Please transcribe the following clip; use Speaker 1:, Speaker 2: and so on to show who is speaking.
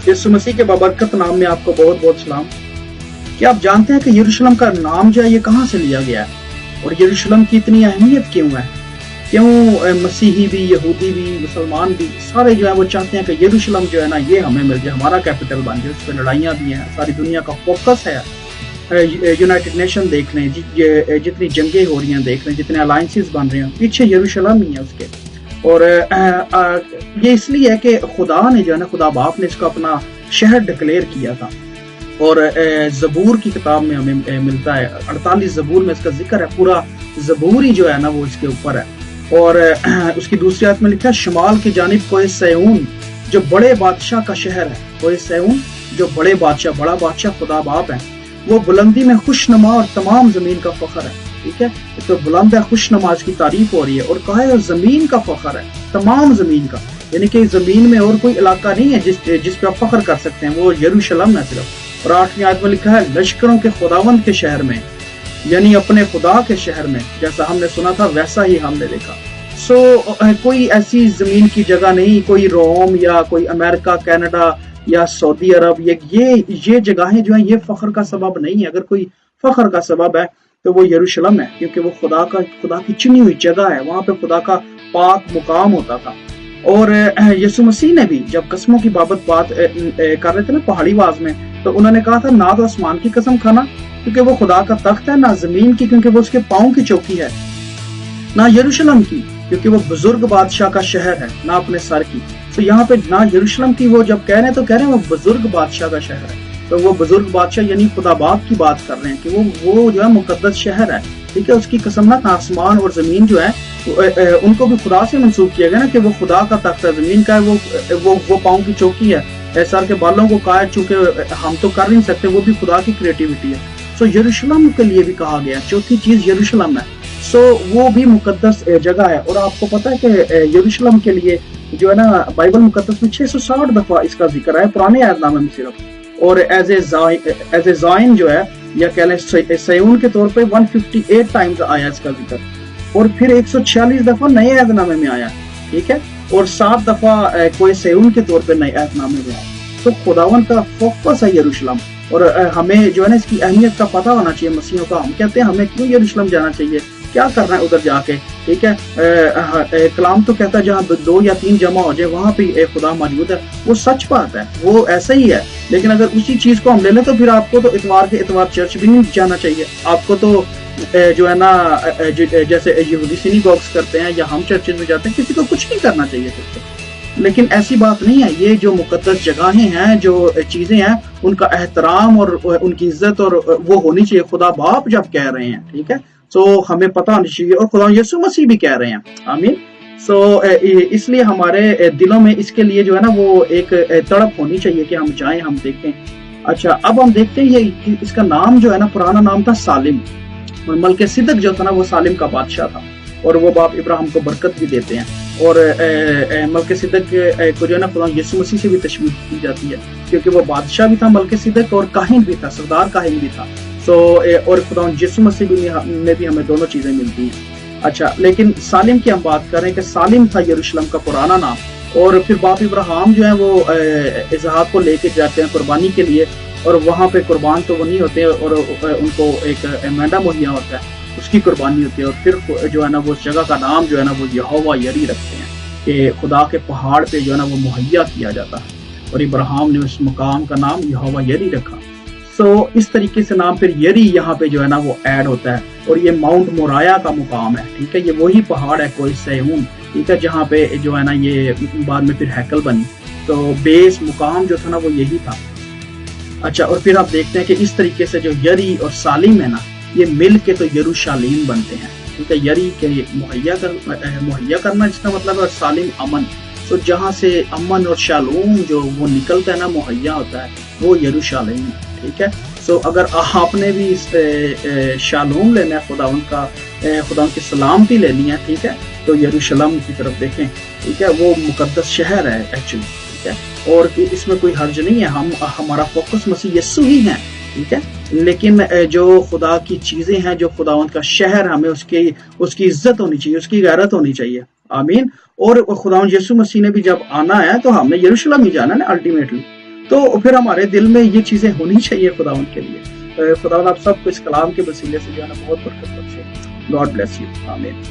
Speaker 1: यीशु मसीह के बाबरकत नाम में आपको बहुत बहुत सलाम। क्या आप जानते हैं कि यरूशलेम का नाम जो है ये कहाँ से लिया गया है और यरूशलेम की इतनी अहमियत क्यों है? क्यों मसीही भी, यहूदी भी, मुसलमान भी सारे जो है वो चाहते हैं कि यरूशलेम जो है ना ये हमें मिल जाए, हमारा कैपिटल बन जाए। उस पर लड़ाइयाँ भी हैं, सारी दुनिया का फोकस है। यूनाइटेड नेशन देख लें, जितनी जंगें हो रही हैं देख लें, जितने अलायंसेस बन रहे हैं, पीछे यरूशलेम ही है उसके। और ये इसलिए है कि खुदा ने जो है ना, खुदा बाप ने इसको अपना शहर डिक्लेयर किया था। और ज़बूर की किताब में हमें मिलता है, 48 ज़बूर में इसका जिक्र है। पूरा ज़बूर ही जो है ना वो इसके ऊपर है। और उसकी दूसरी आयत में लिखा है, शुमाल की जानिब कोई सैऊन जो बड़े बादशाह का शहर है। कोई सैऊन जो बड़े बादशाह, बड़ा बादशाह खुदा बाप है, वो बुलंदी में खुशनुमा और तमाम जमीन का फख्र है। ठीक है, तो बुलंद है, खुशनुमा की तारीफ हो रही है। और कहा है जमीन का फख्र है, तमाम जमीन का, यानी कि जमीन में और कोई इलाका नहीं है जिस पे आप फख्र कर सकते हैं, वो यरूशलेम है सिर्फ। और 8वीं आयत में लिखा है, लश्करों के खुदावंद के शहर में, यानी अपने खुदा के शहर में, जैसा हमने सुना था वैसा ही हमने देखा। कोई ऐसी जमीन की जगह नहीं, कोई रोम या कोई अमेरिका, कनाडा या सऊदी अरब, ये जगहें जो है ये फख्र का सबब नहीं है। अगर कोई फख्र का सबब है तो वो यरूशलेम है, क्योंकि वो खुदा की चुनी हुई जगह है, वहां पे खुदा का पाक मुकाम होता था। और यीशु मसीह ने भी जब कसमों की बात कर रहे थे ना पहाड़ी आवाज में, तो उन्होंने कहा था ना तो आसमान की कसम खाना क्योंकि वो खुदा का तख्त है, ना जमीन की क्योंकि वो उसके पाँव की चौकी है, ना यरूशलेम की क्योंकि वो बुजुर्ग बादशाह का शहर है, ना अपने सर की। तो यहाँ पे ना यरूशलेम की वो जब कह रहे हैं तो कह रहे हैं वो बुजुर्ग बादशाह का शहर है। तो वो बुजुर्ग बादशाह यानी खुदा बाप की बात कर रहे हैं कि वो जो है मुकद्दस शहर है। ठीक है, उसकी कसम ना आसमान और जमीन जो है उनको भी खुदा से मंसूब किया गया ना कि वो खुदा का तख्त है, जमीन का है, वो पाँव की चौकी है, सर के बालों को कहा है, चूंकि हम तो कर नहीं सकते, वो भी खुदा की क्रिएटिविटी है। सो यरूशलेम के लिए भी कहा गया, चौथी चीज यरूशलेम है। सो वो भी मुकद्दस जगह है। और आपको पता है कि यरूशलेम के लिए जो है ना बाइबल मुकद्दस में 660 दफा इसका जिक्र है, पुराने अहदनामे में सिर्फ। और एज ए ज़ाइन जो है, या कह लें सयून के तौर पे 158 टाइम्स आया इसका जिक्र। और फिर 146 दफा नए अहदनामे में आया। ठीक है, और 7 दफा कोई सयून के तौर पे नए अहदनामे में आया। तो खुदावन का फोकस है यरूशलेम। और हमें जो है ना इसकी अहमियत का पता होना चाहिए मसीहों का। हम कहते हैं हमें क्यों यरूशलेम जाना चाहिए, क्या करना है उधर जाके। ठीक है, कलाम तो कहता है जहाँ 2 या 3 जमा हो जाए वहां पे खुदा मौजूद है। वो सच बात है, वो ऐसा ही है। लेकिन अगर उसी चीज को हम ले लें तो फिर आपको तो इतवार के इतवार चर्च भी नहीं जाना चाहिए। आपको तो जो है ना जैसे यहूदी सिनेगॉग्स करते हैं या हम चर्चेज में जाते हैं, किसी को कुछ नहीं करना चाहिए फिर तो। लेकिन ऐसी बात नहीं है। ये जो मुकद्दस जगहें हैं, जो चीजें हैं, उनका एहतराम और उनकी इज्जत और वो होनी चाहिए। खुदा बाप जब कह रहे हैं, ठीक है, तो हमें पता होना चाहिए। और खुदा यीशु मसीह भी कह रहे हैं, आमीन। इसलिए हमारे दिलों में इसके लिए जो है ना वो एक तड़प होनी चाहिए कि हम जाएं, हम देखें। अच्छा, अब हम देखते हैं ये इसका नाम जो है ना, पुराना नाम था सालिम। और मलकीसिदक जो था ना वो सालिम का बादशाह था। और वो बाप इब्राहिम को बरकत भी देते हैं। और मलकीसिदक को जो है ना खुदा यीशु मसीह से भी तशबीह की जाती है, क्योंकि वो बादशाह भी था मलकीसिदक और काहिन भी था, सरदार काहिन भी था। और खुदा यीशु मसीह में भी हमें दोनों चीजें मिलती हैं। अच्छा, लेकिन सालिम की हम बात कर रहे हैं कि सालिम था यरूशलेम का पुराना नाम। और फिर बाप इब्राहिम जो है वो इसहाक को लेके जाते हैं कुर्बानी के लिए, और वहां पे कुर्बान तो वो नहीं होते, और उनको एक मेंढा मुहैया होता है, उसकी कुर्बानी होती है। और फिर जो है ना वो उस जगह का नाम जो है ना वो यहोवा यरी रखते हैं कि खुदा के पहाड़ पे जो है ना वो मुहैया किया जाता है। और इब्राहिम ने उस मुकाम का नाम यहोवा यरी रखा। इस तरीके से नाम फिर यरी यहाँ पे जो है ना वो ऐड होता है। और ये माउंट मोराया का मुकाम है। ठीक है, ये वही पहाड़ है कोई सैऊन, ठीक है, जहाँ पे जो है ना ये बाद में फिर हैकल बनी। तो बेस मुकाम जो था ना वो यही था। अच्छा, और फिर आप देखते हैं कि इस तरीके से जो यरी और सालिम है ना, ये मिल के तो यरूशलेम बनते हैं। ठीक है, यरी के मुहैया करना जिसका मतलब है, और सालिम अमन। तो जहाँ से अमन और शालूम जो वो निकलता है ना, मुहैया होता है, वो यरूशलेम है। ठीक है, अगर आपने भी शालूम लेना है, खुदा की सलामती लेनी है, ठीक है, तो यरूशलेम की तरफ देखें। ठीक है, वो मुकद्दस शहर है एक्चुअली। ठीक है, और इसमें कोई हर्ज नहीं है। हमारा फोकस मसीह यीशु ही है। ठीक है, लेकिन जो खुदा की चीजें हैं, जो खुदावंद का शहर, हमें उसकी इज्जत होनी चाहिए, उसकी गैरत होनी चाहिए। आमीन। और खुदावंद यीशु मसीह ने भी जब आना है तो हमने यरूशलेम ही जाना है ना अल्टीमेटली। تو پھر ہمارے دل میں یہ چیزیں ہونی چاہیے خداوند کے لیے. خداوند آپ سب کو اس کلام کے وسیلے سے جو ہے نا بہت برکت بخشے. God bless you. آمین.